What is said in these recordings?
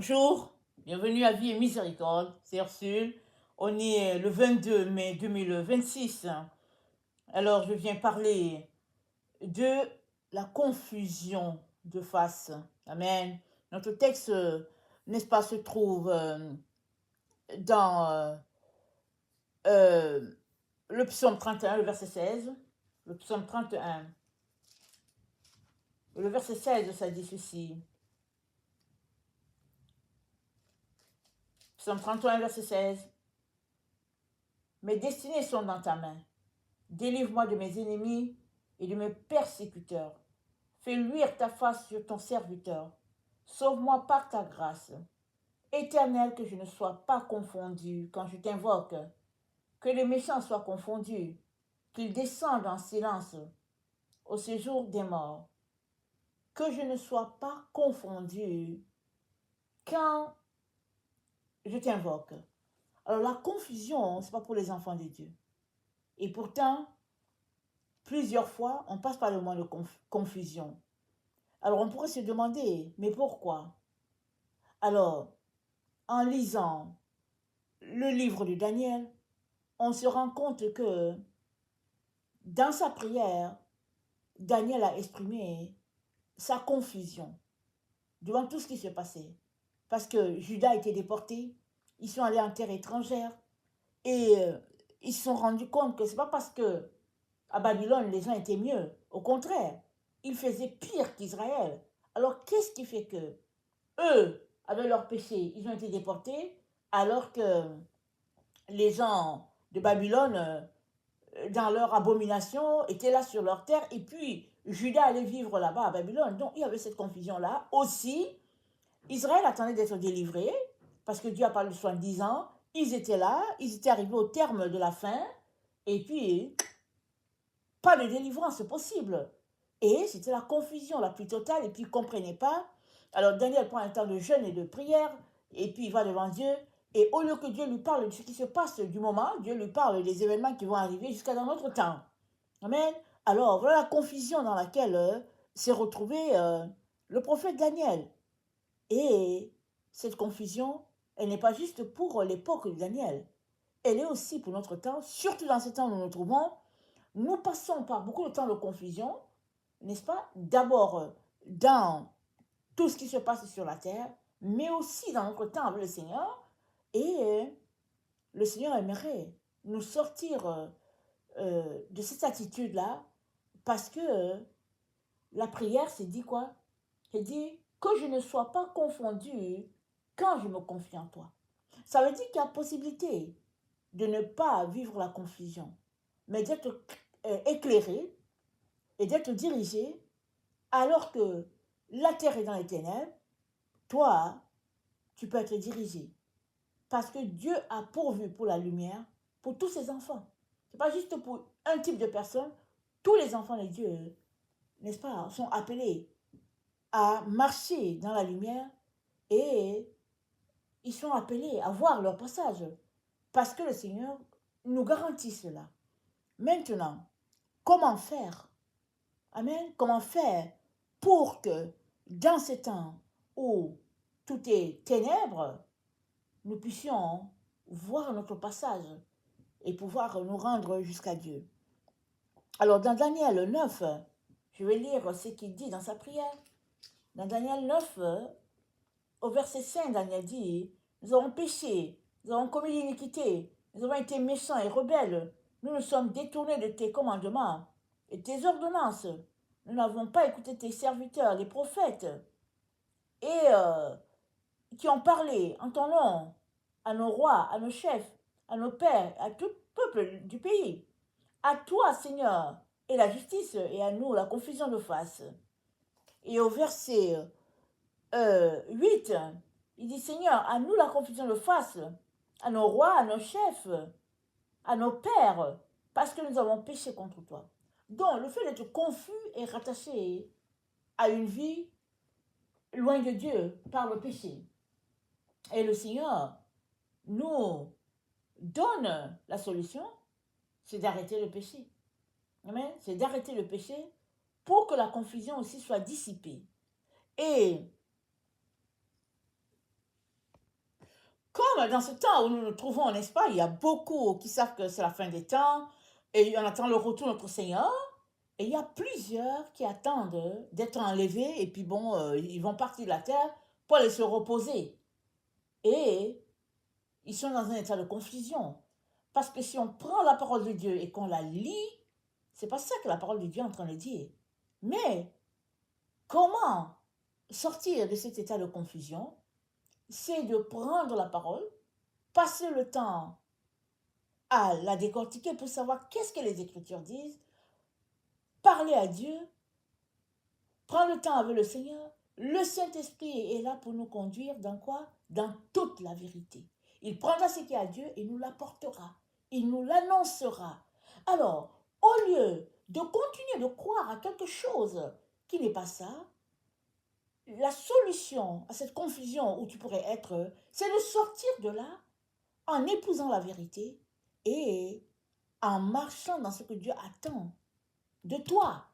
Bonjour, bienvenue à Vie et Miséricorde, c'est Ursule. On est le 22 mai 2026. Alors, je viens parler de la confusion de face. Amen. Notre texte, n'est-ce pas, se trouve dans euh, le psaume 31, le verset 16. Le psaume 31, le verset 16, ça dit ceci. Psaume 31, verset 16. Mes destinées sont dans ta main. Délivre-moi de mes ennemis et de mes persécuteurs. Fais luire ta face sur ton serviteur. Sauve-moi par ta grâce. Éternel, que je ne sois pas confondu quand je t'invoque. Que les méchants soient confondus. Qu'ils descendent en silence au séjour des morts. Que je ne sois pas confondu quand je t'invoque. Alors la confusion, ce n'est pas pour les enfants de Dieu. Et pourtant, plusieurs fois, on passe par le moment de confusion. Alors on pourrait se demander, mais pourquoi? Alors, en lisant le livre de Daniel, on se rend compte que dans sa prière, Daniel a exprimé sa confusion devant tout ce qui se passait. Parce que Juda a été déporté, ils sont allés en terre étrangère et ils se sont rendus compte que ce n'est pas parce que à Babylone les gens étaient mieux, au contraire, ils faisaient pire qu'Israël. Alors qu'est-ce qui fait que eux, avec leurs péchés, ils ont été déportés, alors que les gens de Babylone, dans leur abomination, étaient là sur leur terre, et puis Juda allait vivre là-bas à Babylone. Donc il y avait cette confusion-là. Aussi, Israël attendait d'être délivré, parce que Dieu a parlé de 70 ans, ils étaient là, ils étaient arrivés au terme de la fin, et puis pas de délivrance possible. Et c'était la confusion la plus totale, et puis ils ne comprenaient pas. Alors Daniel prend un temps de jeûne et de prière, et puis il va devant Dieu, et au lieu que Dieu lui parle de ce qui se passe du moment, Dieu lui parle des événements qui vont arriver jusqu'à dans notre temps. Amen. Alors voilà la confusion dans laquelle s'est retrouvé le prophète Daniel. Et cette confusion, elle n'est pas juste pour l'époque de Daniel, elle est aussi pour notre temps, surtout dans ce temps où nous nous trouvons. Nous passons par beaucoup de temps de confusion, n'est-ce pas? D'abord dans tout ce qui se passe sur la terre, mais aussi dans notre temps avec le Seigneur. Et le Seigneur aimerait nous sortir de cette attitude-là, parce que la prière, c'est dit quoi? C'est dit que je ne sois pas confondu quand je me confie en toi. Ça veut dire qu'il y a possibilité de ne pas vivre la confusion, mais d'être éclairé et d'être dirigé, alors que la terre est dans les ténèbres. Toi, tu peux être dirigé, parce que Dieu a pourvu pour la lumière pour tous ses enfants. Ce n'est pas juste pour un type de personne. Tous les enfants de Dieu, n'est-ce pas, sont appelés à marcher dans la lumière, et ils sont appelés à voir leur passage, parce que le Seigneur nous garantit cela. Maintenant, comment faire? Amen. Comment faire pour que dans ces temps où tout est ténèbres, nous puissions voir notre passage et pouvoir nous rendre jusqu'à Dieu? Alors dans Daniel 9, je vais lire ce qu'il dit dans sa prière. Dans Daniel 9, au verset 5, Daniel dit: nous avons péché, nous avons commis l'iniquité, nous avons été méchants et rebelles, nous nous sommes détournés de tes commandements et tes ordonnances. Nous n'avons pas écouté tes serviteurs, les prophètes, et qui ont parlé en ton nom à nos rois, à nos chefs, à nos pères, à tout peuple du pays. À toi, Seigneur, est la justice, et à nous la confusion de face. Et au verset 8, il dit: Seigneur, à nous la confusion de face, à nos rois, à nos chefs, à nos pères, parce que nous avons péché contre toi. Donc, le fait d'être confus est rattaché à une vie loin de Dieu par le péché. Et le Seigneur nous donne la solution, c'est d'arrêter le péché. Amen. C'est d'arrêter le péché pour que la confusion aussi soit dissipée. Et comme dans ce temps où nous nous trouvons, n'est-ce pas, il y a beaucoup qui savent que c'est la fin des temps et on attend le retour de notre Seigneur. Et il y a plusieurs qui attendent d'être enlevés et puis bon, ils vont partir de la terre pour aller se reposer. Et ils sont dans un état de confusion. Parce que si on prend la parole de Dieu et qu'on la lit, c'est pas ça que la parole de Dieu est en train de dire. Mais comment sortir de cet état de confusion? C'est de prendre la parole, passer le temps à la décortiquer pour savoir qu'est-ce que les Écritures disent, parler à Dieu, prendre le temps avec le Seigneur. Le Saint-Esprit est là pour nous conduire dans quoi? Dans toute la vérité. Il prendra ce qui est à Dieu et nous l'apportera. Il nous l'annoncera. Alors, au lieu de continuer de croire à quelque chose qui n'est pas ça, la solution à cette confusion où tu pourrais être, c'est de sortir de là en épousant la vérité et en marchant dans ce que Dieu attend de toi.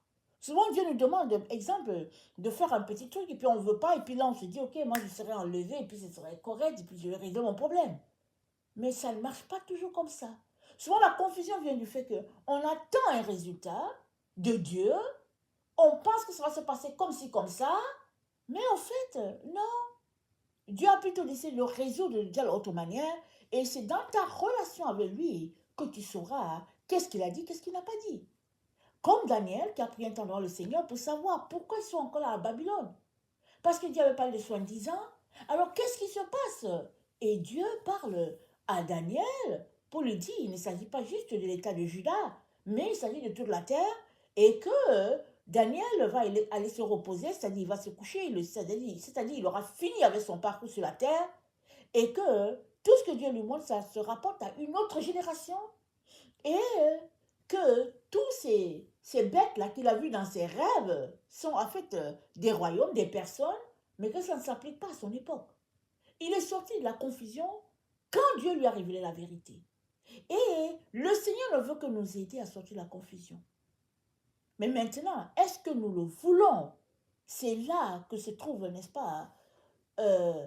Souvent, Dieu nous demande, exemple, de faire un petit truc et puis on ne veut pas, et puis là on se dit, ok, moi je serai enlevé, et puis ce serait correct, et puis je vais régler mon problème. Mais ça ne marche pas toujours comme ça. Souvent, la confusion vient du fait qu'on attend un résultat de Dieu, on pense que ça va se passer comme ci, comme ça, mais en fait, non. Dieu a plutôt décidé de le résoudre de telle autre manière, et c'est dans ta relation avec lui que tu sauras qu'est-ce qu'il a dit, qu'est-ce qu'il n'a pas dit. Comme Daniel qui a pris un temps devant le Seigneur pour savoir pourquoi ils sont encore là à Babylone. Parce que Dieu avait parlé de soi-disant. Alors qu'est-ce qui se passe? Et Dieu parle à Daniel pour lui dire, il ne s'agit pas juste de l'État de Juda, mais il s'agit de toute la terre et que Daniel va aller se reposer, c'est-à-dire il va se coucher, c'est-à-dire il aura fini avec son parcours sur la terre et que tout ce que Dieu lui montre, ça se rapporte à une autre génération et que tous ces bêtes-là qu'il a vues dans ses rêves sont en fait des royaumes, des personnes, mais que ça ne s'applique pas à son époque. Il est sorti de la confusion quand Dieu lui a révélé la vérité. Et le Seigneur ne veut que nous aider à sortir de la confusion. Mais maintenant, est-ce que nous le voulons? C'est là que se trouve, n'est-ce pas, euh,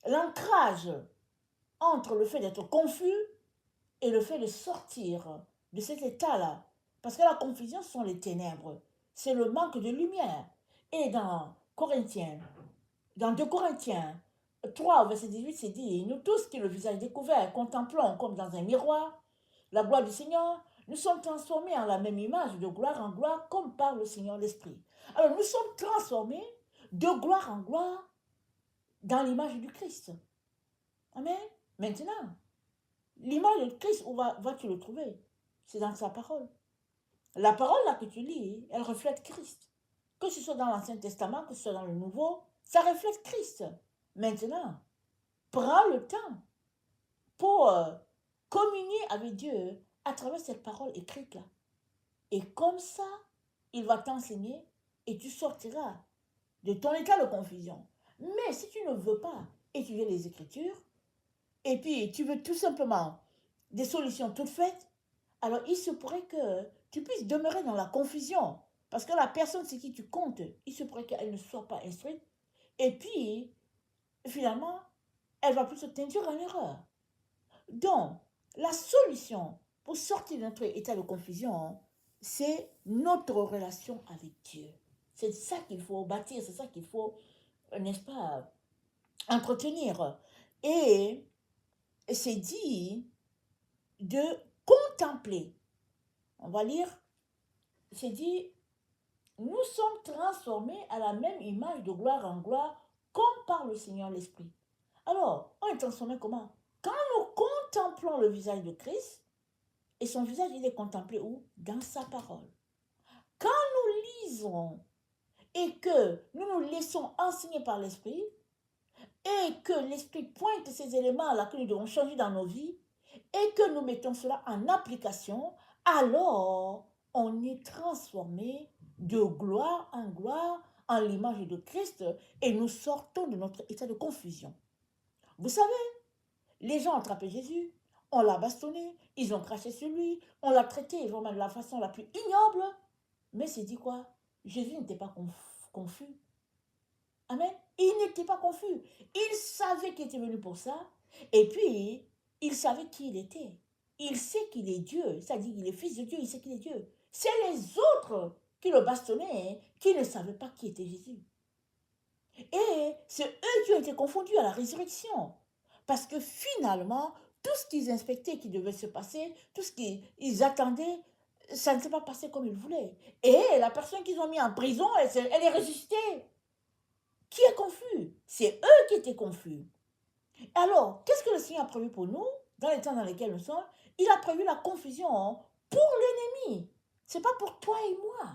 l'ancrage entre le fait d'être confus et le fait de sortir de cet état-là. Parce que la confusion sont les ténèbres. C'est le manque de lumière. Et dans 2 Corinthiens 3, verset 18, c'est dit, nous tous qui le visage découvert, contemplons comme dans un miroir la gloire du Seigneur, nous sommes transformés en la même image, de gloire en gloire, comme par le Seigneur l'Esprit. Alors nous sommes transformés de gloire en gloire dans l'image du Christ. Amen. Maintenant, l'image de Christ, où vas-tu le trouver? C'est dans sa parole. La parole là que tu lis, elle reflète Christ. Que ce soit dans l'Ancien Testament, que ce soit dans le Nouveau, ça reflète Christ. Maintenant, prends le temps pour communier avec Dieu à travers cette parole écrite là. Et comme ça, il va t'enseigner et tu sortiras de ton état de confusion. Mais si tu ne veux pas étudier les Écritures, et puis tu veux tout simplement des solutions toutes faites, alors il se pourrait que tu puisses demeurer dans la confusion. Parce que la personne sur qui tu comptes, il se pourrait qu'elle ne soit pas instruite. Et puis, finalement, elle va plus t'induire en erreur. Donc, la solution pour sortir de notre état de confusion, c'est notre relation avec Dieu. C'est ça qu'il faut bâtir, c'est ça qu'il faut, n'est-ce pas, entretenir. Et c'est dit de contempler. On va lire. C'est dit, nous sommes transformés à la même image de gloire en gloire, comme par le Seigneur l'Esprit. Alors, on est transformé comment? Quand nous contemplons le visage de Christ, et son visage, il est contemplé où? Dans sa parole. Quand nous lisons et que nous nous laissons enseigner par l'Esprit, et que l'Esprit pointe ces éléments-là que nous devons changer dans nos vies, et que nous mettons cela en application, alors on est transformé de gloire en l'image de Christ et nous sortons de notre état de confusion. Vous savez, les gens ont attrapé Jésus, on l'a bastonné, ils ont craché sur lui, on l'a traité vraiment de la façon la plus ignoble. Mais c'est dit quoi? Jésus n'était pas confus. Amen. Il n'était pas confus. Il savait qu'il était venu pour ça. Et puis, il savait qui il était. Il sait qu'il est Dieu. C'est-à-dire qu'il est fils de Dieu, il sait qu'il est Dieu. C'est les autres qui le bastonnaient, qui ne savaient pas qui était Jésus. Et c'est eux qui ont été confondus à la résurrection. Parce que finalement, tout ce qu'ils inspectaient qui devait se passer, tout ce qu'ils attendaient, ça ne s'est pas passé comme ils voulaient. Et la personne qu'ils ont mis en prison, elle est ressuscitée. Qui est confus? C'est eux qui étaient confus. Alors, qu'est-ce que le Seigneur a prévu pour nous, dans les temps dans lesquels nous sommes? Il a prévu la confusion pour l'ennemi. Ce n'est pas pour toi et moi.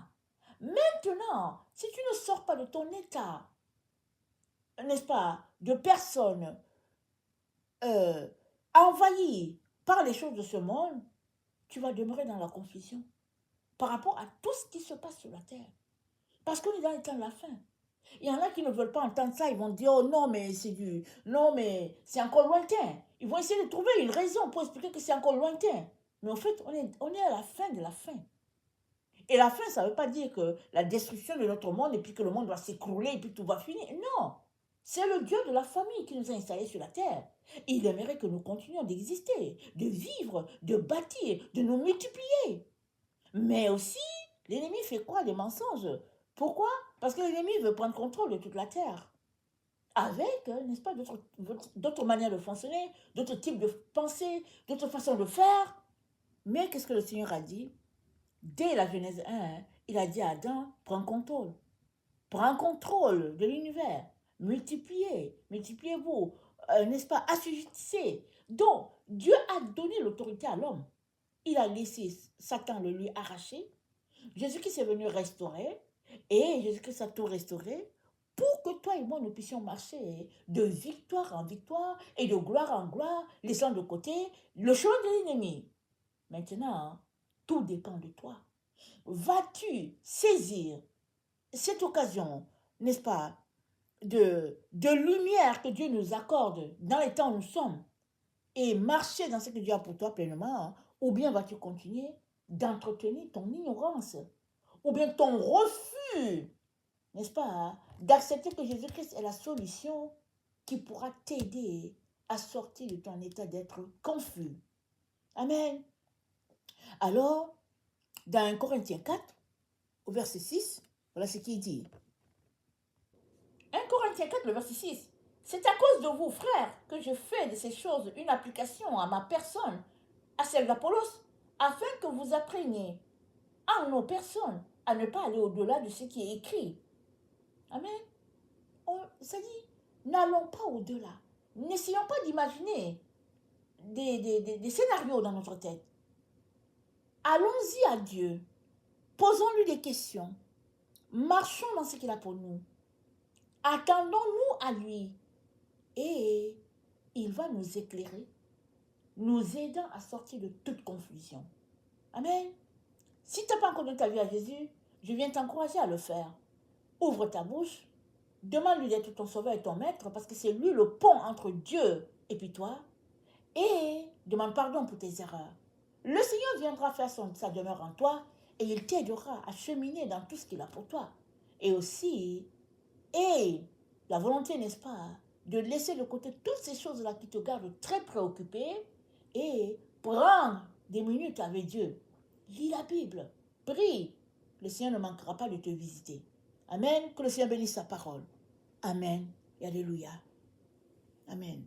Maintenant, si tu ne sors pas de ton état, n'est-ce pas, de personne envahie par les choses de ce monde, tu vas demeurer dans la confusion par rapport à tout ce qui se passe sur la terre. Parce qu'on est dans les temps de la fin. Il y en a qui ne veulent pas entendre ça, ils vont dire, oh non, mais non, mais c'est encore lointain. Ils vont essayer de trouver une raison pour expliquer que c'est encore lointain. Mais en fait, on est à la fin de la fin. Et la fin, ça ne veut pas dire que la destruction de notre monde et puis que le monde va s'écrouler et puis tout va finir. Non, c'est le Dieu de la famille qui nous a installés sur la terre. Il aimerait que nous continuions d'exister, de vivre, de bâtir, de nous multiplier. Mais aussi, l'ennemi fait quoi? Des mensonges. Pourquoi? Parce que l'ennemi veut prendre contrôle de toute la terre. Avec, n'est-ce pas, d'autres manières de fonctionner, d'autres types de pensées, d'autres façons de faire. Mais qu'est-ce que le Seigneur a dit? Dès la Genèse 1, il a dit à Adam, prends contrôle. Prends contrôle de l'univers. Multipliez-vous, n'est-ce pas, assujettissez. Donc, Dieu a donné l'autorité à l'homme. Il a laissé Satan le lui arracher. Jésus-Christ est venu restaurer. Et Jésus-Christ a tout restauré pour que toi et moi, nous puissions marcher de victoire en victoire et de gloire en gloire, laissant de côté le chemin de l'ennemi. Maintenant, tout dépend de toi. Vas-tu saisir cette occasion, n'est-ce pas, de lumière que Dieu nous accorde dans les temps où nous sommes et marcher dans ce que Dieu a pour toi pleinement, ou bien vas-tu continuer d'entretenir ton ignorance, ou bien ton refus, n'est-ce pas, d'accepter que Jésus-Christ est la solution qui pourra t'aider à sortir de ton état d'être confus. Amen. Alors, dans 1 Corinthiens 4, au verset 6, voilà ce qu'il dit. 1 Corinthiens 4, le verset 6. C'est à cause de vous, frères, que je fais de ces choses une application à ma personne, à celle d'Apollos, afin que vous appreniez en nos personnes à ne pas aller au-delà de ce qui est écrit. Amen. Ça dit, n'allons pas au-delà. N'essayons pas d'imaginer des scénarios dans notre tête. Allons-y à Dieu. Posons-lui des questions. Marchons dans ce qu'il a pour nous. Attendons-nous à lui. Et il va nous éclairer, nous aidant à sortir de toute confusion. Amen. Si tu n'as pas encore donné ta vie à Jésus, je viens t'encourager à le faire. Ouvre ta bouche, demande-lui d'être ton sauveur et ton maître, parce que c'est lui le pont entre Dieu et puis toi. Et demande pardon pour tes erreurs. Le Seigneur viendra faire sa demeure en toi et il t'aidera à cheminer dans tout ce qu'il a pour toi. Et aussi, la volonté, n'est-ce pas, de laisser de côté toutes ces choses-là qui te gardent très préoccupé et prendre des minutes avec Dieu. Lis la Bible, prie. Le Seigneur ne manquera pas de te visiter. Amen. Que le Seigneur bénisse sa parole. Amen et alléluia. Amen.